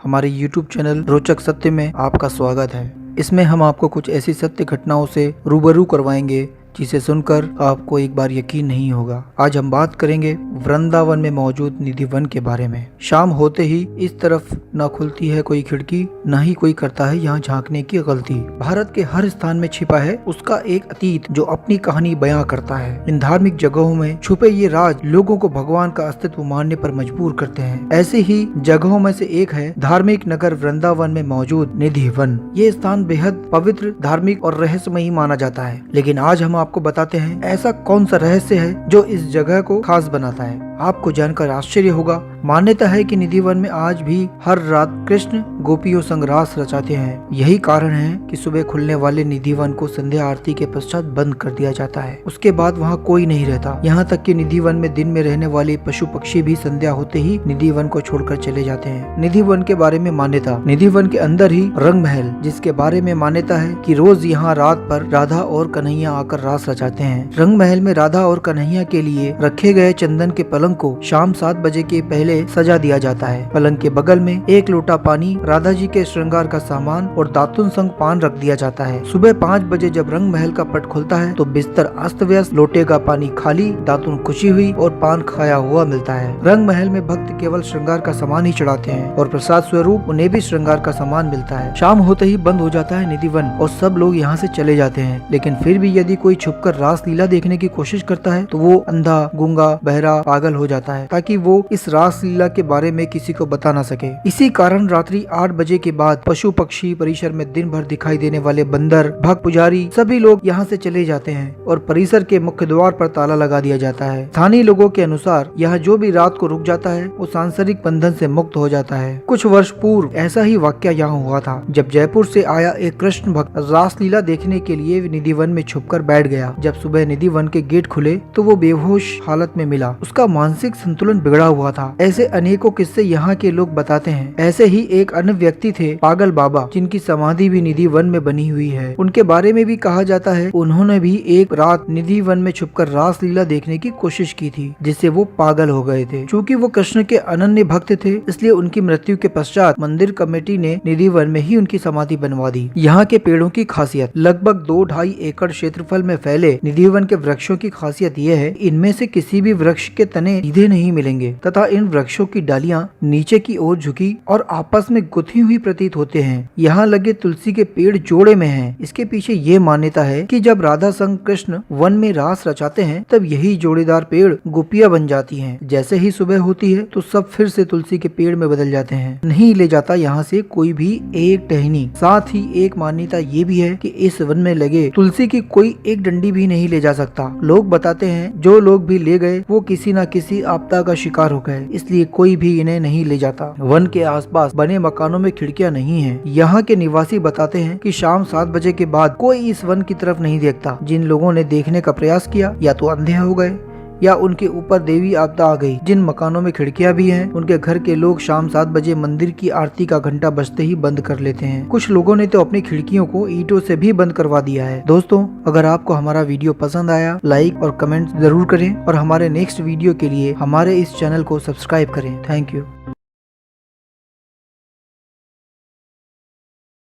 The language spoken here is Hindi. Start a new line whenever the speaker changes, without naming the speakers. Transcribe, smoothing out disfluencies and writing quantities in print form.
हमारे YouTube चैनल रोचक सत्य में आपका स्वागत है। इसमें हम आपको कुछ ऐसी सत्य घटनाओं से रूबरू करवाएंगे जिसे सुनकर आपको एक बार यकीन नहीं होगा। आज हम बात करेंगे वृंदावन में मौजूद निधि वन के बारे में। शाम होते ही इस तरफ न खुलती है कोई खिड़की, न ही कोई करता है यहाँ झांकने की गलती। भारत के हर स्थान में छिपा है उसका एक अतीत जो अपनी कहानी बयां करता है। इन धार्मिक जगहों में छुपे ये राज लोगों को भगवान का अस्तित्व मानने पर मजबूर करते हैं। ऐसी ही जगहों में से एक है धार्मिक नगर वृंदावन में मौजूद निधि वन। ये स्थान बेहद पवित्र, धार्मिक और रहस्यमयी माना जाता है। लेकिन आज हम आपको बताते हैं ऐसा कौन सा रहस्य है जो इस जगह को खास बनाता है। आपको जानकर आश्चर्य होगा। मान्यता है कि निधि वन में आज भी हर रात कृष्ण गोपियों संग रास रचाते हैं। यही कारण है कि सुबह खुलने वाले निधि वन को संध्या आरती के पश्चात बंद कर दिया जाता है। उसके बाद वहाँ कोई नहीं रहता। यहाँ तक कि निधि वन में दिन में रहने वाले पशु पक्षी भी संध्या होते ही निधि वन को छोड़कर चले जाते हैं। निधि वन के बारे में मान्यता। निधि वन के अंदर ही रंग महल, जिसके बारे में मान्यता है कि रोज यहाँ रात पर राधा और कन्हैया आकर रास रचाते हैं। रंग महल में राधा और कन्हैया के लिए रखे गए चंदन के पलंग को शाम 7 बजे के पहले सजा दिया जाता है। पलंग के बगल में एक लोटा पानी, राधा जी के श्रृंगार का सामान और दातुन संग पान रख दिया जाता है। सुबह 5 बजे जब रंग महल का पट खुलता है तो बिस्तर अस्त व्यस्त, लोटे का पानी खाली, दातुन खुशी हुई और पान खाया हुआ मिलता है। रंग महल में भक्त केवल श्रृंगार का सामान ही चढ़ाते हैं और प्रसाद स्वरूप उन्हें भी श्रृंगार का सामान मिलता है। शाम होते ही बंद हो जाता है निधि वन और सब लोग यहाँ से चले जाते हैं। लेकिन फिर भी यदि कोई छुपकर रास लीला देखने की कोशिश करता है तो वो अंधा, गूंगा, बहरा, पागल हो जाता है ताकि वो इस रास लीला के बारे में किसी को बता ना सके। इसी कारण रात्रि 8 बजे के बाद पशु पक्षी, परिसर में दिन भर दिखाई देने वाले बंदर, भक्त पुजारी सभी लोग यहाँ से चले जाते हैं और परिसर के मुख्य द्वार पर ताला लगा दिया जाता है। स्थानीय लोगों के अनुसार यहाँ जो भी रात को रुक जाता है वो सांसारिक बंधन से मुक्त हो जाता है। कुछ वर्ष पूर्व ऐसा ही वाक्य यहाँ हुआ था जब जयपुर से आया एक कृष्ण भक्त रासलीला देखने के लिए निधि वन में छुपकर बैठ गया। जब सुबह निधि वन के गेट खुले तो वो बेहोश हालत में मिला। उसका मानसिक संतुलन बिगड़ा हुआ था। ऐसे अनेकों किस्से यहाँ के लोग बताते हैं। ऐसे ही एक अन्य व्यक्ति थे पागल बाबा, जिनकी समाधि भी निधि वन में बनी हुई है। उनके बारे में भी कहा जाता है उन्होंने भी एक रात निधि वन में छुपकर रास लीला देखने की कोशिश की थी, जिससे वो पागल हो गए थे। चूँकि वो कृष्ण के अनन्य भक्त थे, इसलिए उनकी मृत्यु के पश्चात मंदिर कमेटी ने निधि वन में ही उनकी समाधि बनवा दी। यहाँ के पेड़ों की खासियत। लगभग 2-2.5 एकड़ क्षेत्रफल में फैले निधि वन के वृक्षों की खासियत यह है इनमें से किसी भी वृक्ष के तने सीधे नहीं मिलेंगे तथा इन वृक्षों की डालियां नीचे की ओर झुकी और आपस में गुथी हुई प्रतीत होते हैं। यहाँ लगे तुलसी के पेड़ जोड़े में हैं। इसके पीछे ये मान्यता है कि जब राधा संग कृष्ण वन में रास रचाते हैं तब यही जोड़ीदार पेड़ गोपियां बन जाती हैं। जैसे ही सुबह होती है तो सब फिर से तुलसी के पेड़ में बदल जाते हैं। नहीं ले जाता यहाँ से कोई भी एक टहनी। साथ ही एक मान्यता ये भी है कि इस वन में लगे तुलसी की कोई एक डंडी भी नहीं ले जा सकता। लोग बताते हैं जो लोग भी ले गए वो किसी न किसी आपदा का शिकार हो गए, इसलिए कोई भी इन्हें नहीं ले जाता। वन के आसपास बने मकानों में खिड़कियां नहीं हैं। यहाँ के निवासी बताते हैं कि शाम 7 बजे के बाद कोई इस वन की तरफ नहीं देखता। जिन लोगों ने देखने का प्रयास किया या तो अंधे हो गए या उनके ऊपर देवी आपदा आ गई। जिन मकानों में खिड़कियां भी हैं, उनके घर के लोग शाम 7 बजे मंदिर की आरती का घंटा बजते ही बंद कर लेते हैं। कुछ लोगों ने तो अपनी खिड़कियों को ईंटों से भी बंद करवा दिया है। दोस्तों, अगर आपको हमारा वीडियो पसंद आया, लाइक और कमेंट जरूर करें और हमारे नेक्स्ट वीडियो के लिए हमारे इस चैनल को सब्सक्राइब करें। Thank you.